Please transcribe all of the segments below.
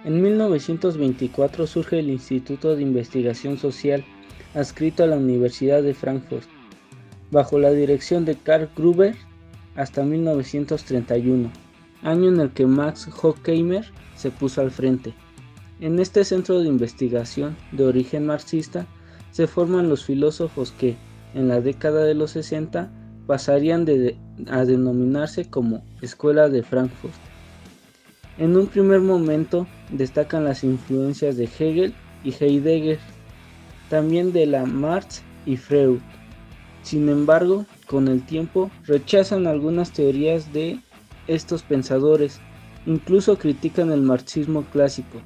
En 1924 surge el Instituto de Investigación Social, adscrito a la Universidad de Frankfurt, bajo la dirección de Karl Gruber, hasta 1931, año en el que Max Horkheimer se puso al frente. En este centro de investigación de origen marxista se forman los filósofos que, en la década de los 60, pasarían a denominarse como Escuela de Frankfurt. En un primer momento destacan las influencias de Hegel y Heidegger, también de Marx y Freud. Sin embargo, con el tiempo rechazan algunas teorías de estos pensadores, incluso critican el marxismo clásico.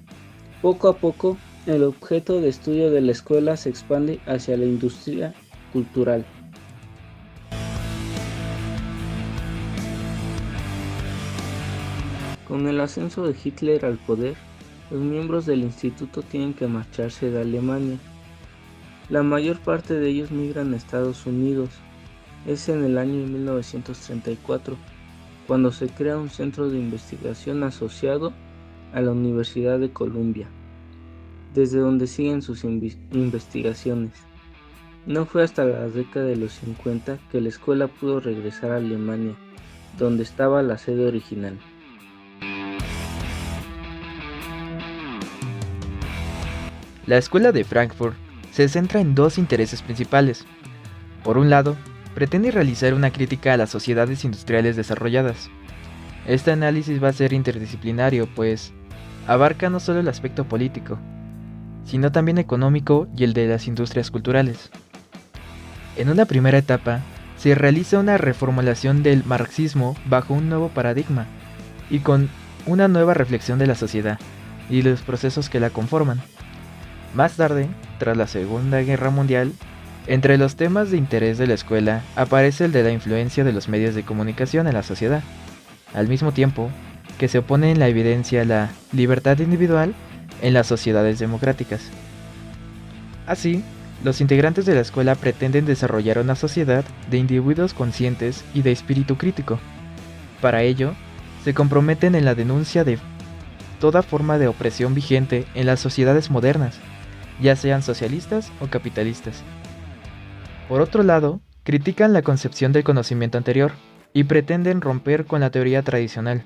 Poco a poco, el objeto de estudio de la escuela se expande hacia la industria cultural. Con el ascenso de Hitler al poder, los miembros del instituto tienen que marcharse de Alemania. La mayor parte de ellos migran a Estados Unidos. Es en el año 1934 cuando se crea un centro de investigación asociado a la Universidad de Columbia, desde donde siguen sus investigaciones. No fue hasta la década de los 50 que la escuela pudo regresar a Alemania, donde estaba la sede original. La Escuela de Frankfurt se centra en dos intereses principales. Por un lado, pretende realizar una crítica a las sociedades industriales desarrolladas. Este análisis va a ser interdisciplinario, pues abarca no solo el aspecto político, sino también económico y el de las industrias culturales. En una primera etapa, se realiza una reformulación del marxismo bajo un nuevo paradigma y con una nueva reflexión de la sociedad y los procesos que la conforman. Más tarde, tras la Segunda Guerra Mundial, entre los temas de interés de la escuela aparece el de la influencia de los medios de comunicación en la sociedad, al mismo tiempo que se opone en la evidencia la libertad individual en las sociedades democráticas. Así, los integrantes de la escuela pretenden desarrollar una sociedad de individuos conscientes y de espíritu crítico. Para ello, se comprometen en la denuncia de toda forma de opresión vigente en las sociedades modernas, ya sean socialistas o capitalistas. Por otro lado, critican la concepción del conocimiento anterior y pretenden romper con la teoría tradicional.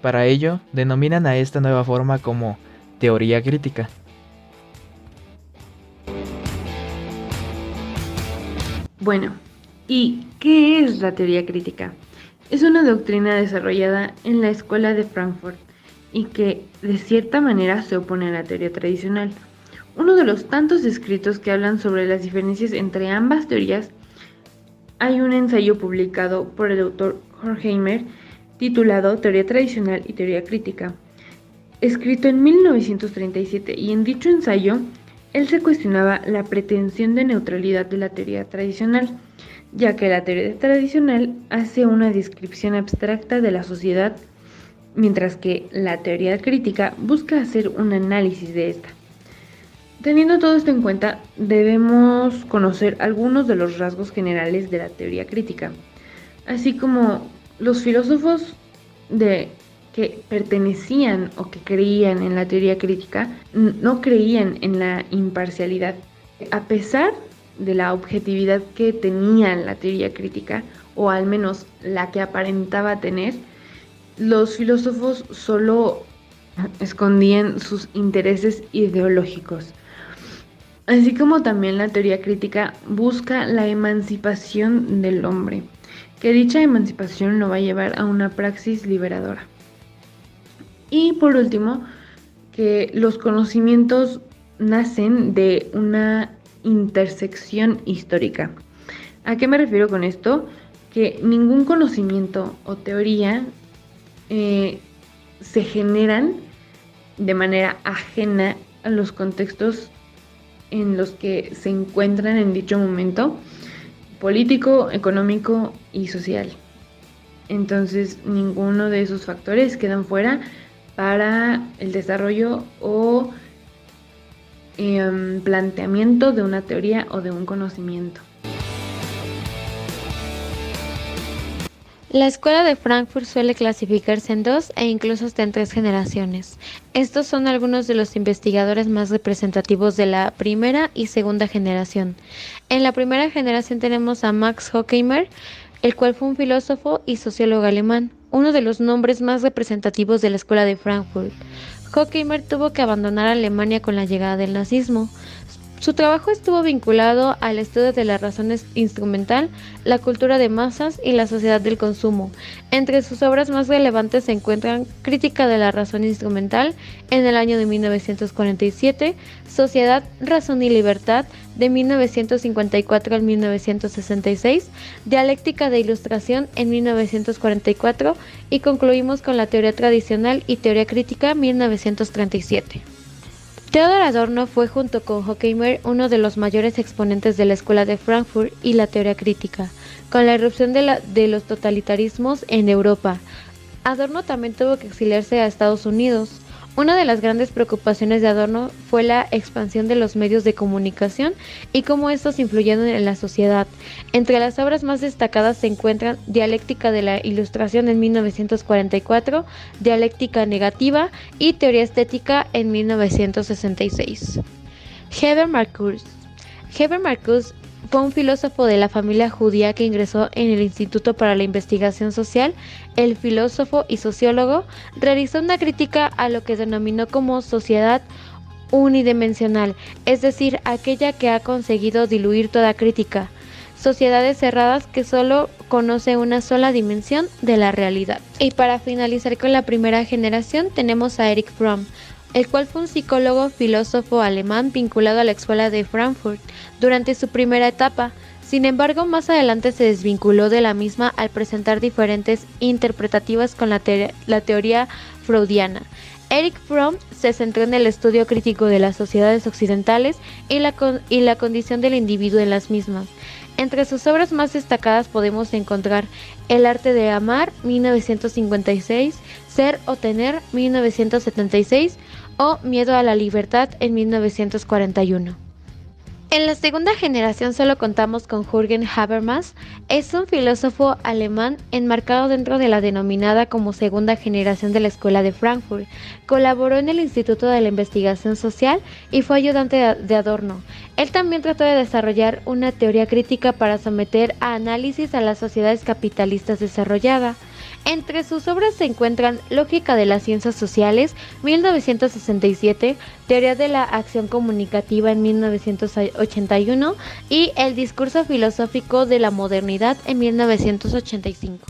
Para ello, denominan a esta nueva forma como teoría crítica. Bueno, ¿y qué es la teoría crítica? Es una doctrina desarrollada en la Escuela de Frankfurt y que, de cierta manera, se opone a la teoría tradicional. Uno de los tantos escritos que hablan sobre las diferencias entre ambas teorías, hay un ensayo publicado por el autor Horkheimer titulado Teoría Tradicional y Teoría Crítica, escrito en 1937, y en dicho ensayo él se cuestionaba la pretensión de neutralidad de la teoría tradicional, ya que la teoría tradicional hace una descripción abstracta de la sociedad, mientras que la teoría crítica busca hacer un análisis de esta. Teniendo todo esto en cuenta, debemos conocer algunos de los rasgos generales de la teoría crítica, así como los filósofos que pertenecían o que creían en la teoría crítica no creían en la imparcialidad. A pesar de la objetividad que tenía la teoría crítica, o al menos la que aparentaba tener, los filósofos solo escondían sus intereses ideológicos. Así como también la teoría crítica busca la emancipación del hombre, que dicha emancipación lo va a llevar a una praxis liberadora. Y por último, que los conocimientos nacen de una intersección histórica. ¿A qué me refiero con esto? Que ningún conocimiento o teoría se generan de manera ajena a los contextos en los que se encuentran en dicho momento político, económico y social. Entonces, ninguno de esos factores quedan fuera para el desarrollo o planteamiento de una teoría o de un conocimiento. La escuela de Frankfurt suele clasificarse en 2 e incluso hasta en 3 generaciones. Estos son algunos de los investigadores más representativos de la primera y segunda generación. En la primera generación tenemos a Max Horkheimer, el cual fue un filósofo y sociólogo alemán, uno de los nombres más representativos de la escuela de Frankfurt. Horkheimer tuvo que abandonar Alemania con la llegada del nazismo. Su trabajo estuvo vinculado al estudio de la razón instrumental, la cultura de masas y la sociedad del consumo. Entre sus obras más relevantes se encuentran Crítica de la razón instrumental en el año de 1947, Sociedad, razón y libertad de 1954 al 1966, Dialéctica de ilustración en 1944 y concluimos con la teoría tradicional y teoría crítica 1937. Theodor Adorno fue junto con Horkheimer uno de los mayores exponentes de la escuela de Frankfurt y la teoría crítica. Con la irrupción de los totalitarismos en Europa, Adorno también tuvo que exiliarse a Estados Unidos. Una de las grandes preocupaciones de Adorno fue la expansión de los medios de comunicación y cómo estos influyeron en la sociedad. Entre las obras más destacadas se encuentran Dialéctica de la Ilustración en 1944, Dialéctica Negativa y Teoría Estética en 1966. Herbert Marcuse. Herbert Marcuse fue un filósofo de la familia judía que ingresó en el Instituto para la Investigación Social. El filósofo y sociólogo realizó una crítica a lo que denominó como sociedad unidimensional, es decir, aquella que ha conseguido diluir toda crítica, sociedades cerradas que solo conoce una sola dimensión de la realidad. Y para finalizar con la primera generación tenemos a Erich Fromm, el cual fue un psicólogo filósofo alemán vinculado a la escuela de Frankfurt durante su primera etapa. Sin embargo, más adelante se desvinculó de la misma al presentar diferentes interpretativas con la teoría freudiana. Erich Fromm se centró en el estudio crítico de las sociedades occidentales y la condición del individuo en las mismas. Entre sus obras más destacadas podemos encontrar El arte de amar, 1956, Ser o tener, 1976, o Miedo a la libertad en 1941. En la segunda generación solo contamos con Jürgen Habermas. Es un filósofo alemán enmarcado dentro de la denominada como segunda generación de la escuela de Frankfurt. Colaboró en el Instituto de la Investigación Social y fue ayudante de Adorno. Él también trató de desarrollar una teoría crítica para someter a análisis a las sociedades capitalistas desarrolladas. Entre sus obras se encuentran Lógica de las Ciencias Sociales, 1967, Teoría de la Acción Comunicativa en 1981 y El Discurso Filosófico de la Modernidad en 1985.